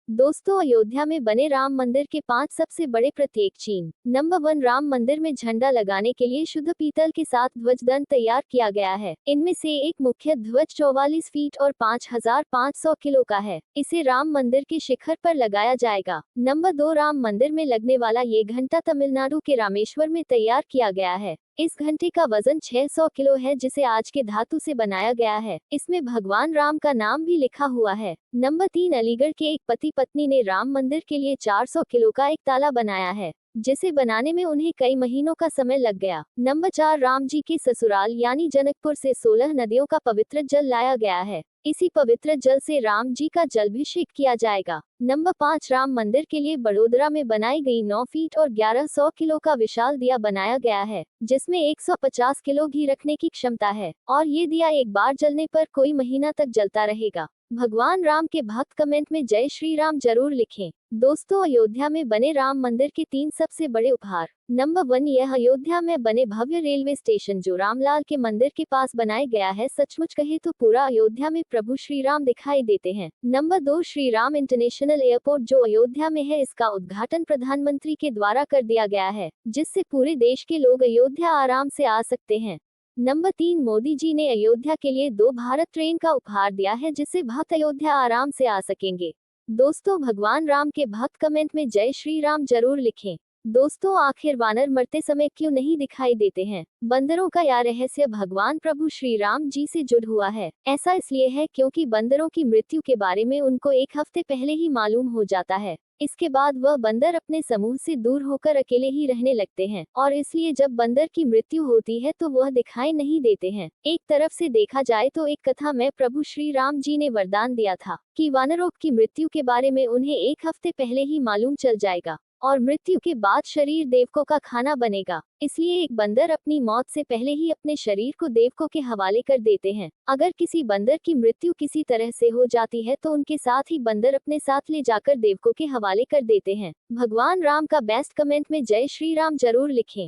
दोस्तों, अयोध्या में बने राम मंदिर के 5 सबसे बड़े प्रतीक चिन्ह। नंबर 1, राम मंदिर में झंडा लगाने के लिए शुद्ध पीतल के साथ ध्वज दंड तैयार किया गया है। इनमें से एक मुख्य ध्वज 44 फीट और 5500 किलो का है। इसे राम मंदिर के शिखर पर लगाया जाएगा। नंबर 2, राम मंदिर में लगने वाला ये घंटा तमिलनाडु के रामेश्वर में तैयार किया गया है। इस घंटे का वजन 600 किलो है, जिसे आज के धातु से बनाया गया है। इसमें भगवान राम का नाम भी लिखा हुआ है। नंबर 3, अलीगढ़ के एक पति पत्नी ने राम मंदिर के लिए 400 किलो का एक ताला बनाया है, जिसे बनाने में उन्हें कई महीनों का समय लग गया। नंबर 4, राम जी के ससुराल यानी जनकपुर से 16 नदियों का पवित्र जल लाया गया है। इसी पवित्र जल से राम जी का जलाभिषेक किया जाएगा। नंबर 5, राम मंदिर के लिए बड़ोदरा में बनाई गई 9 फीट और 1100 किलो का विशाल दिया बनाया गया है, जिसमें 150 किलो घी रखने की क्षमता है और ये दिया एक बार जलने पर कोई महीना तक जलता रहेगा। भगवान राम के भक्त कमेंट में जय श्री राम जरूर लिखें। दोस्तों, अयोध्या में बने राम मंदिर के 3 सबसे बड़े उपहार। नंबर 1, यह अयोध्या में बने भव्य रेलवे स्टेशन जो रामलाल के मंदिर के पास बनाया गया है। सचमुच कहे तो पूरा अयोध्या में प्रभु श्री राम दिखाई देते हैं। Number 2, Shri Ram international airport जो अयोध्या में है। इसका उद्घाटन प्रधानमंत्री के द्वारा कर दिया गया है, जिससे पूरे देश के लोग अयोध्या आराम से आ सकते हैं। नंबर 3, मोदी जी ने अयोध्या के लिए 2 भारत ट्रेन का उपहार दिया है, जिससे भक्त अयोध्या आराम से आ सकेंगे। दोस्तों, भगवान राम के भक्त कमेंट में जय श्री राम जरूर लिखें। दोस्तों, आखिर वानर मरते समय क्यों नहीं दिखाई देते हैं? बंदरों का यह रहस्य भगवान प्रभु श्री राम जी से जुड़ हुआ है। ऐसा इसलिए है क्योंकि बंदरों की मृत्यु के बारे में उनको 1 हफ्ते पहले ही मालूम हो जाता है। इसके बाद वह बंदर अपने समूह से दूर होकर अकेले ही रहने लगते हैं और इसलिए जब बंदर की मृत्यु होती है तो वह दिखाई नहीं देते हैं। एक तरफ से देखा जाए तो एक कथा में प्रभु श्री राम जी ने वरदान दिया था कि वानरों की मृत्यु के बारे में उन्हें 1 हफ्ते पहले ही मालूम चल जाएगा और मृत्यु के बाद शरीर देवकों का खाना बनेगा। इसलिए एक बंदर अपनी मौत से पहले ही अपने शरीर को देवकों के हवाले कर देते हैं। अगर किसी बंदर की मृत्यु किसी तरह से हो जाती है तो उनके साथ ही बंदर अपने साथ ले जाकर देवकों के हवाले कर देते हैं। भगवान राम का बेस्ट कमेंट में जय श्री राम जरूर लिखें।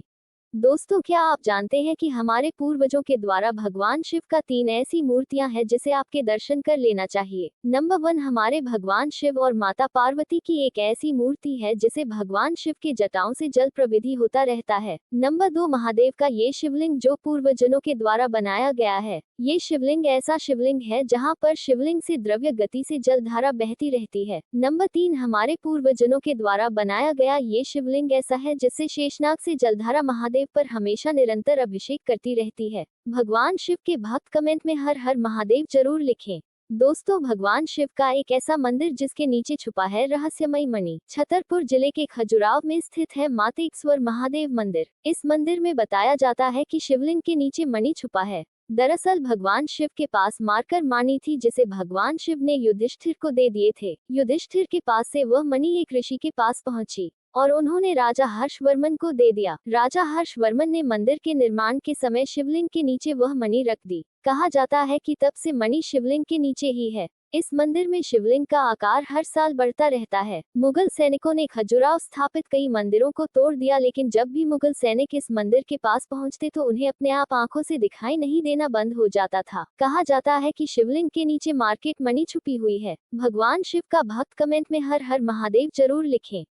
दोस्तों, क्या आप जानते हैं कि हमारे पूर्वजों के द्वारा भगवान शिव का 3 ऐसी मूर्तियां हैं जिसे आपके दर्शन कर लेना चाहिए। नंबर 1, हमारे भगवान शिव और माता पार्वती की एक ऐसी मूर्ति है जिसे भगवान शिव के जटाओं से जल प्रविधि होता रहता है। नंबर 2, महादेव का ये शिवलिंग जो पूर्वजनों के द्वारा बनाया गया है। ये शिवलिंग ऐसा शिवलिंग है जहाँ पर शिवलिंग से द्रव्य गति से जल धारा बहती रहती है। नंबर 3, हमारे पूर्वजनों के द्वारा बनाया गया ये शिवलिंग ऐसा है जिससे शेषनाग से जलधारा महादेव पर हमेशा निरंतर अभिषेक करती रहती है। भगवान शिव के भक्त कमेंट में हर हर महादेव जरूर लिखें। दोस्तों, भगवान शिव का एक ऐसा मंदिर जिसके नीचे छुपा है रहस्यमय मणि छतरपुर जिले के खजुराव में स्थित है मातेश्वर महादेव मंदिर। इस मंदिर में बताया जाता है कि शिवलिंग के नीचे मणि छुपा है। दरअसल भगवान शिव के पास मारकर मानी थी जिसे भगवान शिव ने युधिष्ठिर को दे दिए थे। युधिष्ठिर के पास से वह मणि एक ऋषि के पास पहुंची और उन्होंने राजा हर्षवर्मन को दे दिया। राजा हर्षवर्मन ने मंदिर के निर्माण के समय शिवलिंग के नीचे वह मणि रख दी। कहा जाता है कि तब से मणि शिवलिंग के नीचे ही है। इस मंदिर में शिवलिंग का आकार हर साल बढ़ता रहता है। मुगल सैनिकों ने खजुराहो स्थापित कई मंदिरों को तोड़ दिया, लेकिन जब भी मुगल सैनिक इस मंदिर के पास पहुंचते तो उन्हें अपने आप आंखों से दिखाई नहीं देना बंद हो जाता था। कहा जाता है कि शिवलिंग के नीचे मार्केट मणि छुपी हुई है। भगवान शिव का भक्त कमेंट में हर हर महादेव जरूर लिखें।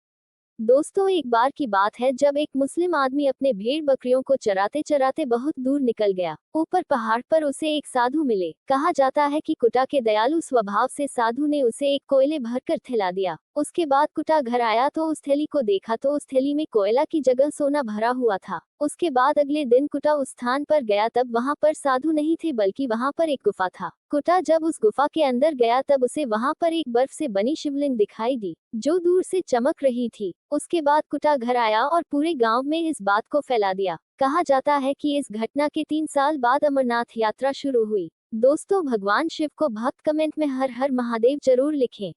दोस्तों, एक बार की बात है जब एक मुस्लिम आदमी अपने भेड़ बकरियों को चराते चराते बहुत दूर निकल गया। ऊपर पहाड़ पर उसे एक साधु मिले। कहा जाता है कि कुटा के दयालु स्वभाव से साधु ने उसे एक कोयले भरकर थैला दिया। उसके बाद कुटा घर आया तो उस थैली को देखा तो उस थैली में कोयला की जगह सोना भरा हुआ था। उसके बाद अगले दिन कुटा उस स्थान पर गया, तब वहां पर साधु नहीं थे बल्कि वहां पर एक गुफा था। कुटा जब उस गुफा के अंदर गया तब उसे वहां पर एक बर्फ से बनी शिवलिंग दिखाई दी जो दूर से चमक रही थी। उसके बाद कुटा घर आया और पूरे गांव में इस बात को फैला दिया। कहा जाता है कि इस घटना के 3 साल बाद अमरनाथ यात्रा शुरू हुई। दोस्तों, भगवान शिव को भक्त कमेंट में हर हर महादेव जरूर लिखें।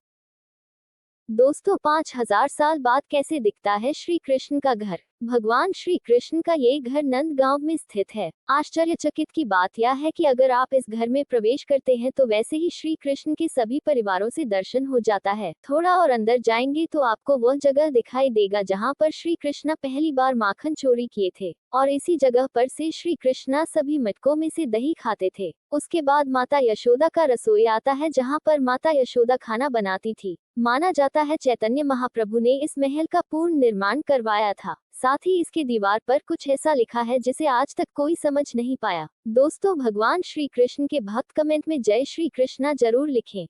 दोस्तों, 5000 साल बाद कैसे दिखता है श्री कृष्ण का घर? भगवान श्री कृष्ण का ये घर नंद गांव में स्थित है। आश्चर्यचकित की बात यह है कि अगर आप इस घर में प्रवेश करते हैं तो वैसे ही श्री कृष्ण के सभी परिवारों से दर्शन हो जाता है। थोड़ा और अंदर जाएंगे तो आपको वह जगह दिखाई देगा जहां पर श्री कृष्णा पहली बार माखन चोरी किए थे, और इसी जगह पर से श्री कृष्णा सभी मटकों में से दही खाते थे। उसके बाद माता यशोदा का रसोई आता है जहां पर माता यशोदा खाना बनाती थी। माना जाता है चैतन्य महाप्रभु ने इस महल का पूर्ण निर्माण करवाया था। साथ ही इसके दीवार पर कुछ ऐसा लिखा है जिसे आज तक कोई समझ नहीं पाया। दोस्तों, भगवान श्री कृष्ण के भक्त कमेंट में जय श्री कृष्णा जरूर लिखें।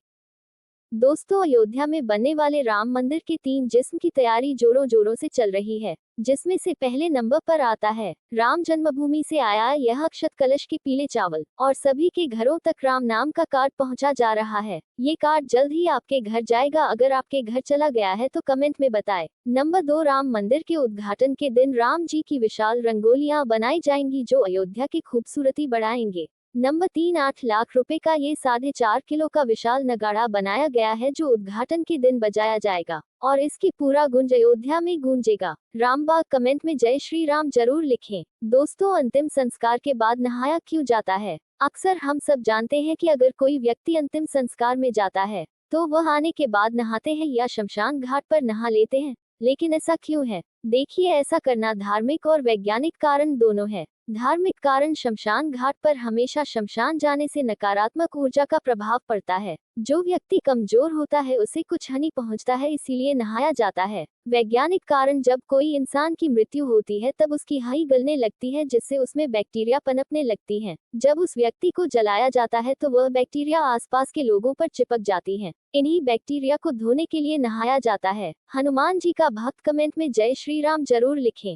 दोस्तों, अयोध्या में बनने वाले राम मंदिर के 3 जिस्म की तैयारी जोरों जोरों से चल रही है, जिसमें से पहले नंबर पर आता है राम जन्मभूमि से आया यह अक्षत कलश के पीले चावल, और सभी के घरों तक राम नाम का कार्ड पहुंचा जा रहा है। ये कार्ड जल्द ही आपके घर जाएगा। अगर आपके घर चला गया है तो कमेंट में बताएं। नंबर 2, राम मंदिर के उद्घाटन के दिन राम जी की विशाल रंगोलियां बनाई जाएंगी जो अयोध्या की खूबसूरती बढ़ाएंगे। नंबर 3, 8 लाख रुपए का ये 4.5 किलो का विशाल नगाड़ा बनाया गया है जो उद्घाटन के दिन बजाया जाएगा, और इसकी पूरा गूंज अयोध्या में गूंजेगा। रामबाग कमेंट में जय श्री राम जरूर लिखें। दोस्तों, अंतिम संस्कार के बाद नहाया क्यों जाता है? अक्सर हम सब जानते हैं कि अगर कोई व्यक्ति अंतिम संस्कार में जाता है तो वह आने के बाद नहाते हैं या शमशान घाट पर नहा लेते हैं, लेकिन ऐसा क्यों है? देखिए, ऐसा करना धार्मिक और वैज्ञानिक कारण दोनों है। धार्मिक कारण, शमशान घाट पर हमेशा शमशान जाने से नकारात्मक ऊर्जा का प्रभाव पड़ता है। जो व्यक्ति कमजोर होता है उसे कुछ हानि पहुंचता है, इसीलिए नहाया जाता है। वैज्ञानिक कारण, जब कोई इंसान की मृत्यु होती है तब उसकी हड्डी गलने लगती है जिससे उसमें बैक्टीरिया पनपने लगती हैं। जब उस व्यक्ति को जलाया जाता है तो वह बैक्टीरिया आसपास के लोगों पर चिपक जाती हैं। इन्हीं बैक्टीरिया को धोने के लिए नहाया जाता है। हनुमान जी का भक्त कमेंट में जय श्री राम जरूर लिखें।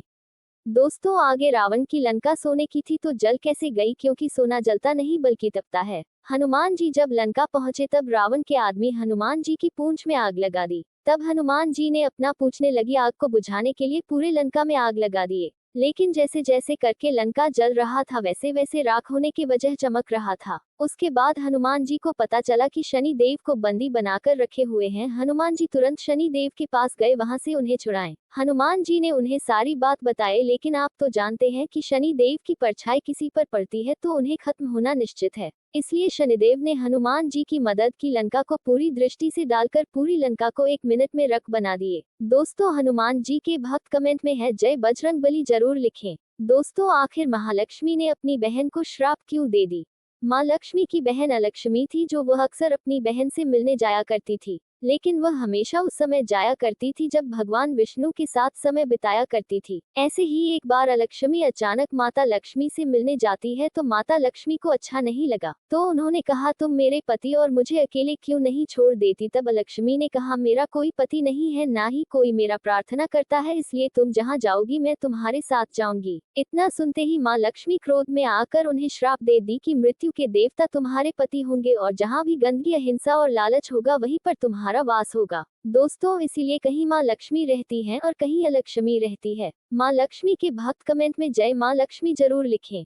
दोस्तों, आगे रावण की लंका सोने की थी तो जल कैसे गई? क्योंकि सोना जलता नहीं बल्कि तपता है। हनुमान जी जब लंका पहुंचे तब रावण के आदमी हनुमान जी की पूंछ में आग लगा दी। तब हनुमान जी ने अपना पूछने लगी आग को बुझाने के लिए पूरे लंका में आग लगा दिए, लेकिन जैसे जैसे करके लंका जल रहा था वैसे वैसे राख होने की वजह चमक रहा था। उसके बाद हनुमान जी को पता चला कि शनि देव को बंदी बनाकर रखे हुए हैं। हनुमान जी तुरंत शनि देव के पास गए, वहां से उन्हें छुड़ाएं। हनुमान जी ने उन्हें सारी बात बताई, लेकिन आप तो जानते हैं कि शनि देव की परछाई किसी पर पड़ती है तो उन्हें खत्म होना निश्चित है। इसलिए शनिदेव ने हनुमान जी की मदद की, लंका को पूरी दृष्टि से डालकर पूरी लंका को 1 मिनट में रख बना दिए। दोस्तों, हनुमान जी के भक्त कमेंट में है जय बजरंगबली जरूर लिखें। दोस्तों, आखिर महालक्ष्मी ने अपनी बहन को श्राप क्यों दे दी? माँ लक्ष्मी की बहन अलक्ष्मी थी जो वह अक्सर अपनी बहन से मिलने जाया करती थी, लेकिन वह हमेशा उस समय जाया करती थी जब भगवान विष्णु के साथ समय बिताया करती थी। ऐसे ही एक बार अलक्ष्मी अचानक माता लक्ष्मी से मिलने जाती है तो माता लक्ष्मी को अच्छा नहीं लगा, तो उन्होंने कहा तुम मेरे पति और मुझे अकेले क्यों नहीं छोड़ देती? तब अलक्ष्मी ने कहा मेरा कोई पति नहीं है, ना ही कोई मेरा प्रार्थना करता है, इसलिए तुम जहाँ जाओगी मैं तुम्हारे साथ जाऊंगी। इतना सुनते ही माँ लक्ष्मी क्रोध में आकर उन्हें श्राप दे दी कि मृत्यु के देवता तुम्हारे पति होंगे और जहाँ भी गंदगी, अहिंसा और लालच होगा वहीं पर तुम्हारा वास होगा। दोस्तों, इसीलिए कहीं माँ लक्ष्मी रहती हैं और कहीं अलक्ष्मी रहती है। माँ लक्ष्मी के भक्त कमेंट में जय माँ लक्ष्मी जरूर लिखें।